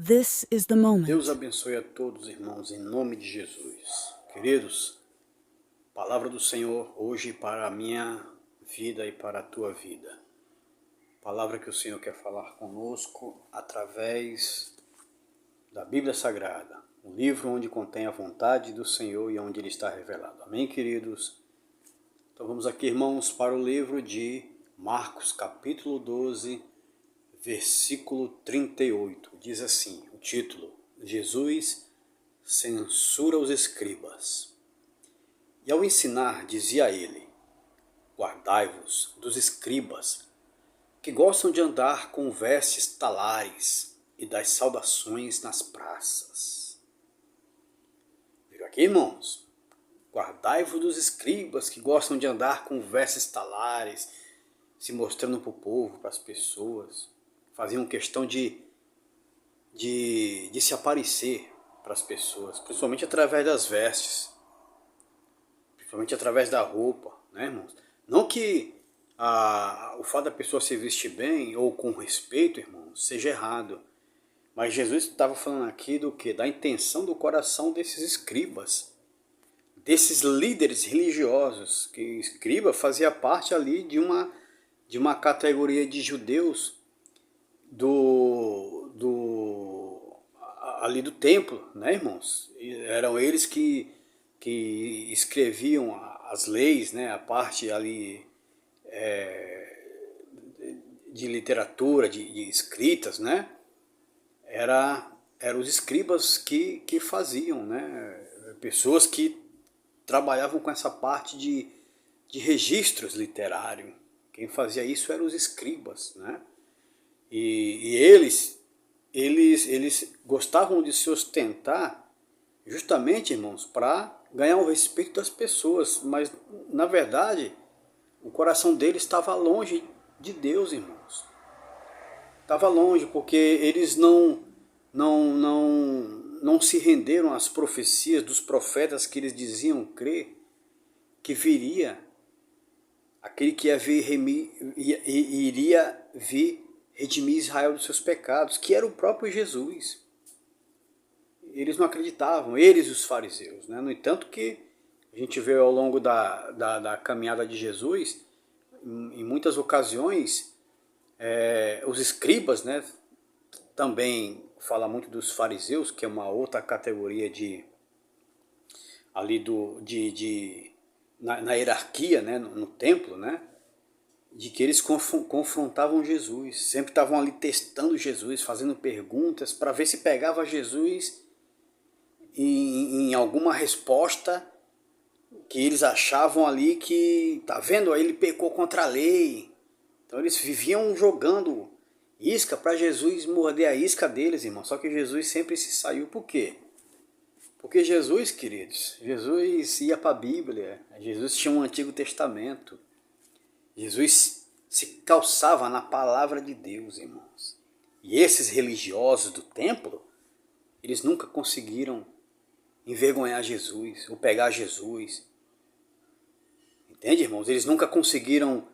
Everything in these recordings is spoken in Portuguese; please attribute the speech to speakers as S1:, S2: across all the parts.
S1: This is the moment.
S2: Deus abençoe a todos, irmãos, em nome de Jesus. Queridos, palavra do Senhor hoje para a minha vida e para a tua vida. Palavra que o Senhor quer falar conosco através da Bíblia Sagrada, um livro onde contém a vontade do Senhor e onde Ele está revelado. Amém, queridos? Então vamos aqui, irmãos, para o livro de Marcos, capítulo 12, versículo 38. Diz assim, o título: Jesus censura os escribas. E ao ensinar, dizia ele: guardai-vos dos escribas, que gostam de andar com vestes talares e das saudações nas praças. Viram aqui, irmãos? Guardai-vos dos escribas, que gostam de andar com vestes talares, se mostrando para o povo, para as pessoas. Faziam questão de se aparecer para as pessoas, principalmente através das vestes, principalmente através da roupa, né, irmãos? Não que o fato da pessoa se vestir bem ou com respeito, irmãos, seja errado, mas Jesus estava falando aqui do que? Da intenção do coração desses escribas, desses líderes religiosos, que escriba fazia parte ali de uma categoria de judeus ali do templo, né, irmãos? Eram eles que escreviam as leis, né, a parte ali de literatura, de escritas, né? Eram os escribas que faziam, né? Pessoas que trabalhavam com essa parte de registros literários. Quem fazia isso eram os escribas, né? E eles gostavam de se ostentar justamente, irmãos, para ganhar o respeito das pessoas, mas na verdade o coração deles estava longe de Deus, irmãos. Estava longe, porque eles não se renderam às profecias dos profetas que eles diziam crer que viria aquele que iria vir redimir Israel dos seus pecados, que era o próprio Jesus. Eles não acreditavam, eles e os fariseus, né? No entanto que a gente vê ao longo da caminhada de Jesus, em muitas ocasiões, os escribas, né, também fala muito dos fariseus, que é uma outra categoria na hierarquia, né, no templo, né, de que eles confrontavam Jesus, sempre estavam ali testando Jesus, fazendo perguntas para ver se pegava Jesus em alguma resposta que eles achavam ali que, tá vendo, aí ele pecou contra a lei. Então eles viviam jogando isca para Jesus morder a isca deles, irmão. Só que Jesus sempre se saiu. Por quê? Porque Jesus, queridos, Jesus ia para a Bíblia, Jesus tinha um Antigo Testamento. Jesus se calçava na palavra de Deus, irmãos. E esses religiosos do templo, eles nunca conseguiram envergonhar Jesus, ou pegar Jesus. Entende, irmãos? Eles nunca conseguiram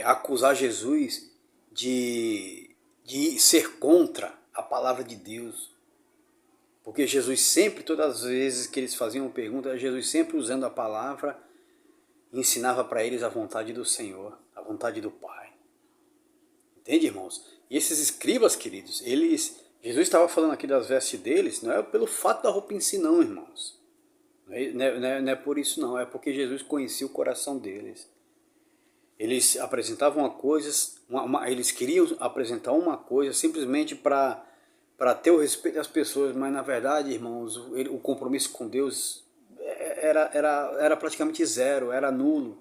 S2: acusar Jesus de ser contra a palavra de Deus. Porque Jesus sempre, todas as vezes que eles faziam pergunta, Jesus sempre usando a palavra, ensinava para eles a vontade do Senhor, a vontade do Pai. Entende, irmãos? E esses escribas, queridos, Jesus estava falando aqui das vestes deles, não é pelo fato da roupa em si não, irmãos. Não é por isso não, é porque Jesus conhecia o coração deles. Eles apresentavam eles queriam apresentar uma coisa simplesmente para ter o respeito das pessoas, mas na verdade, irmãos, o compromisso com Deus era praticamente zero, era nulo.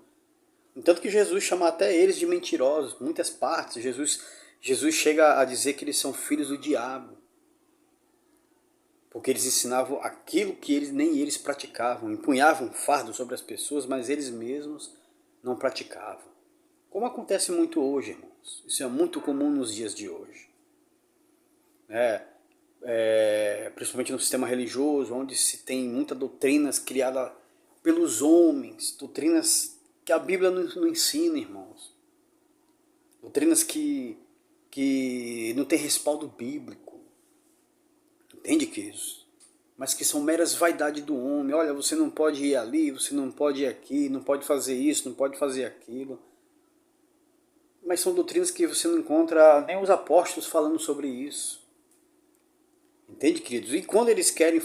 S2: Tanto que Jesus chama até eles de mentirosos, muitas partes. Jesus chega a dizer que eles são filhos do diabo, porque eles ensinavam aquilo que nem eles praticavam, empunhavam fardo sobre as pessoas, mas eles mesmos não praticavam. Como acontece muito hoje, irmãos. Isso é muito comum nos dias de hoje. Principalmente no sistema religioso, onde se tem muitas doutrinas criadas pelos homens, doutrinas que a Bíblia não ensina, irmãos. Doutrinas que não tem respaldo bíblico. Entende, queridos? Mas que são meras vaidades do homem. Olha, você não pode ir ali, você não pode ir aqui, não pode fazer isso, não pode fazer aquilo. Mas são doutrinas que você não encontra nem os apóstolos falando sobre isso. Entende, queridos? E quando eles querem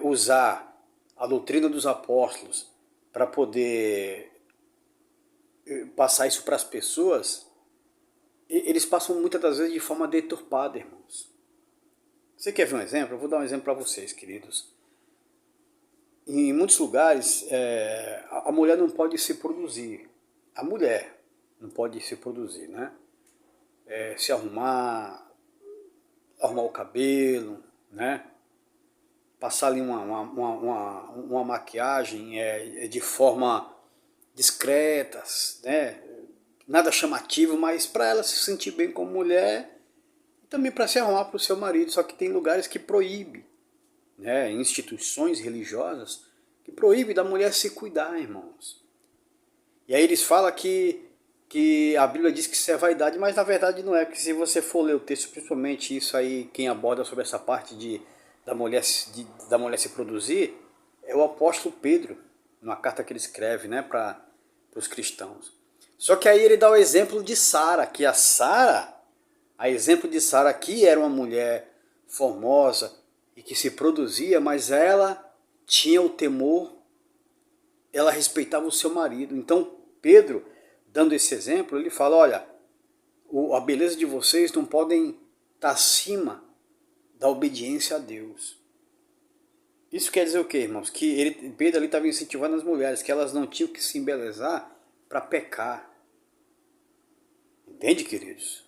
S2: usar a doutrina dos apóstolos para poder passar isso para as pessoas, eles passam muitas das vezes de forma deturpada, irmãos. Você quer ver um exemplo? Eu vou dar um exemplo para vocês, queridos. Em muitos lugares, a mulher não pode se produzir. A mulher não pode se produzir, né? Se arrumar o cabelo, né? Passar ali uma maquiagem de forma discreta, né? Nada chamativo, mas para ela se sentir bem como mulher e também para se arrumar para o seu marido. Só que tem lugares que proíbe, né? Instituições religiosas que proíbe da mulher se cuidar, irmãos. E aí eles falam que a Bíblia diz que isso é vaidade, mas na verdade não é, porque se você for ler o texto, principalmente isso aí, quem aborda sobre essa parte da mulher se produzir, é o apóstolo Pedro, numa carta que ele escreve, né, para os cristãos. Só que aí ele dá o exemplo de Sara, que a exemplo de Sara aqui era uma mulher formosa e que se produzia, mas ela tinha o temor, ela respeitava o seu marido. Então Pedro, dando esse exemplo, ele fala, olha, a beleza de vocês não podem estar acima da obediência a Deus. Isso quer dizer o quê, irmãos? Que Pedro ali estava incentivando as mulheres, que elas não tinham que se embelezar para pecar. Entende, queridos?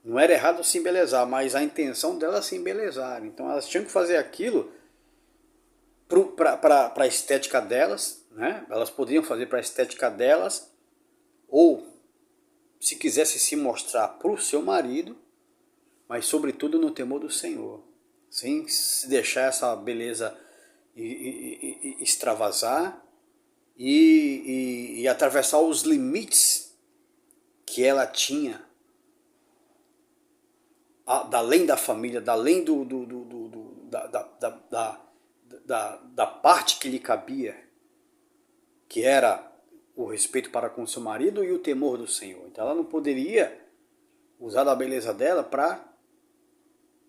S2: Não era errado se embelezar, mas a intenção delas se embelezar. Então elas tinham que fazer aquilo para a estética delas, né? Elas poderiam fazer para a estética delas, ou se quisesse se mostrar para o seu marido, mas sobretudo no temor do Senhor, sem se deixar essa beleza extravasar e atravessar os limites que ela tinha, da além da família, da além da parte que lhe cabia, que era o respeito para com seu marido e o temor do Senhor. Então ela não poderia usar da beleza dela para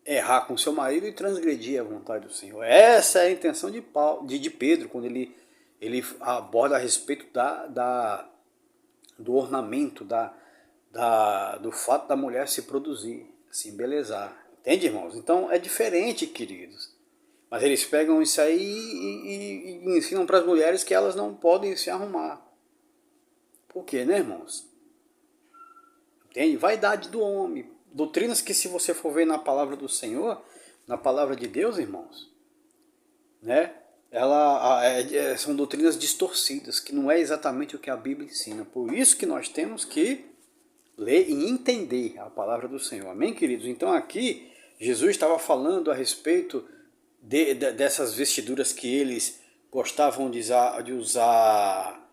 S2: errar com seu marido e transgredir a vontade do Senhor. Essa é a intenção de Pedro, quando ele aborda a respeito do ornamento, do fato da mulher se produzir, se embelezar. Entende, irmãos? Então é diferente, queridos. Mas eles pegam isso aí e ensinam para as mulheres que elas não podem se arrumar. Por quê, né, irmãos? Entende? Vaidade do homem. Doutrinas que, se você for ver na palavra do Senhor, na palavra de Deus, irmãos, né? São doutrinas distorcidas, que não é exatamente o que a Bíblia ensina. Por isso que nós temos que ler e entender a palavra do Senhor. Amém, queridos? Então aqui, Jesus estava falando a respeito dessas vestiduras que eles gostavam de usar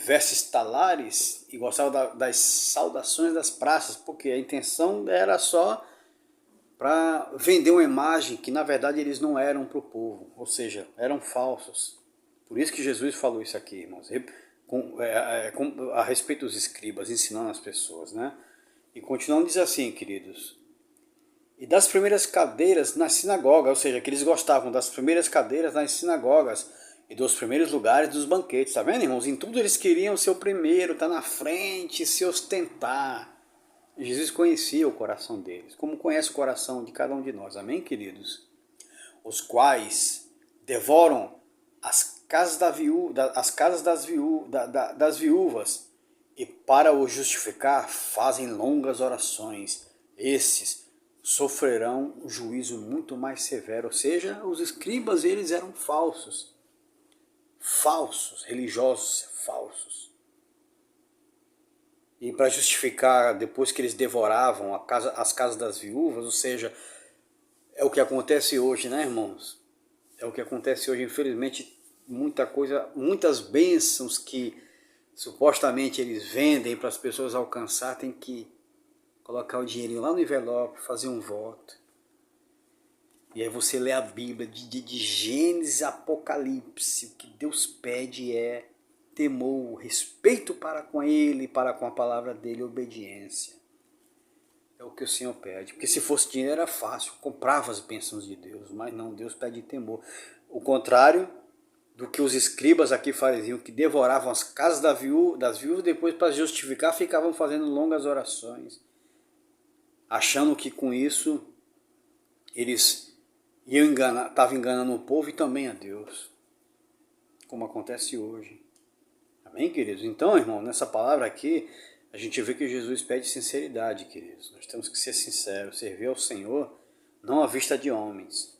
S2: vestes talares, e gostavam das saudações das praças, porque a intenção era só para vender uma imagem que na verdade eles não eram para o povo, ou seja, eram falsos. Por isso que Jesus falou isso aqui, irmãos, a respeito dos escribas, ensinando as pessoas, né? E continuando, diz assim, queridos, e das primeiras cadeiras nas sinagogas, ou seja, que eles gostavam das primeiras cadeiras nas sinagogas e dos primeiros lugares dos banquetes, tá vendo, irmãos? Em tudo eles queriam ser o primeiro, estar na frente, se ostentar. E Jesus conhecia o coração deles, como conhece o coração de cada um de nós, amém, queridos? Os quais devoram as casas das viúvas e, para o justificar, fazem longas orações. Esses sofrerão um juízo muito mais severo. Ou seja, os escribas, eles eram falsos, religiosos falsos. E para justificar, depois que eles devoravam as casas das viúvas, ou seja, é o que acontece hoje, né, irmãos? É o que acontece hoje, infelizmente, muitas bênçãos que supostamente eles vendem para as pessoas alcançar, tem que colocar o dinheirinho lá no envelope, fazer um voto. E aí você lê a Bíblia de Gênesis a Apocalipse. O que Deus pede é temor, respeito para com Ele, para com a palavra dEle, obediência. É o que o Senhor pede. Porque se fosse dinheiro era fácil, comprava as bênçãos de Deus. Mas não, Deus pede temor. O contrário do que os escribas aqui faziam, que devoravam as casas das viúvas, depois para justificar ficavam fazendo longas orações, achando que com isso eles estavam enganando o povo e também a Deus, como acontece hoje. Amém, queridos? Então, irmão, nessa palavra aqui, a gente vê que Jesus pede sinceridade, queridos. Nós temos que ser sinceros, servir ao Senhor, não à vista de homens,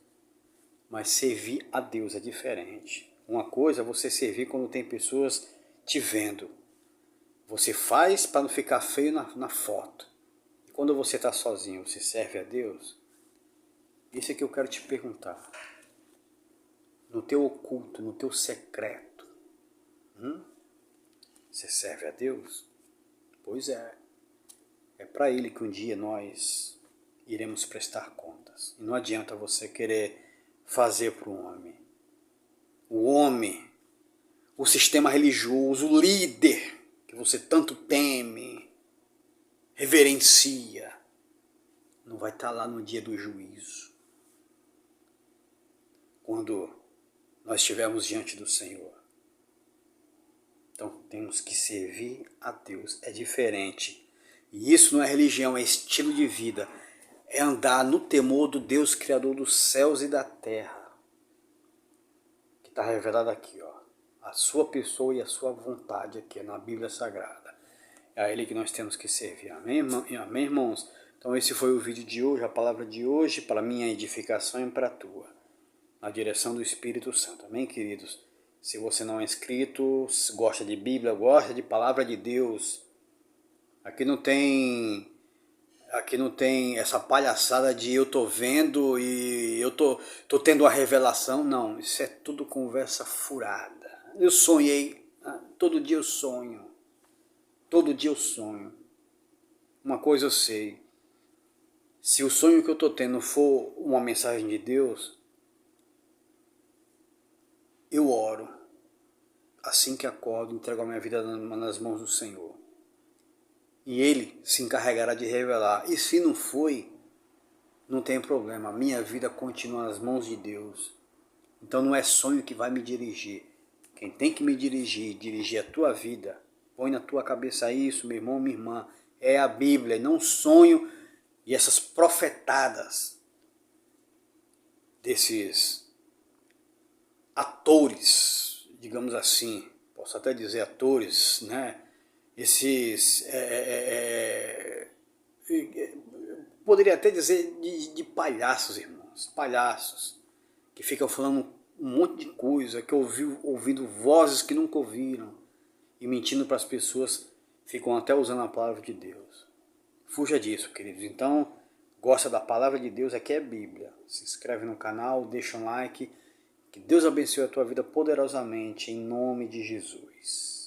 S2: mas servir a Deus é diferente. Uma coisa é você servir quando tem pessoas te vendo. Você faz para não ficar feio na foto. E quando você está sozinho, você serve a Deus? Isso é que eu quero te perguntar. No teu oculto, no teu secreto, você serve a Deus? Pois é. É para Ele que um dia nós iremos prestar contas. E não adianta você querer fazer para o homem, o sistema religioso, o líder que você tanto teme, reverencia, não vai estar lá no dia do juízo. Quando nós estivermos diante do Senhor. Então temos que servir a Deus. É diferente. E isso não é religião, é estilo de vida. É andar no temor do Deus Criador dos céus e da terra. Que está revelado aqui, ó. A sua pessoa e a sua vontade aqui na Bíblia Sagrada. É a Ele que nós temos que servir. Amém, amém, irmãos? Então esse foi o vídeo de hoje, a palavra de hoje, para minha edificação e para a tua. Na direção do Espírito Santo. Amém, queridos? Se você não é inscrito, gosta de Bíblia, gosta de palavra de Deus, aqui não tem essa palhaçada de eu tô vendo e eu tô tendo uma revelação. Não, isso é tudo conversa furada. Eu sonhei, todo dia eu sonho. Todo dia eu sonho. Uma coisa eu sei. Se o sonho que eu tô tendo for uma mensagem de Deus, eu oro, assim que acordo, entrego a minha vida nas mãos do Senhor. E Ele se encarregará de revelar. E se não foi, não tem problema. A minha vida continua nas mãos de Deus. Então não é sonho que vai me dirigir. Quem tem que me dirigir a tua vida, põe na tua cabeça isso, meu irmão, minha irmã, é a Bíblia, não sonho e essas profetadas desses atores, digamos assim, posso até dizer atores, né? Esses, poderia até dizer de palhaços, irmãos, palhaços, que ficam falando um monte de coisa, que ouvindo vozes que nunca ouviram, e mentindo para as pessoas, ficam até usando a palavra de Deus. Fuja disso, queridos. Então, gosta da palavra de Deus, aqui é Bíblia. Se inscreve no canal, deixa um like. Que Deus abençoe a tua vida poderosamente, em nome de Jesus.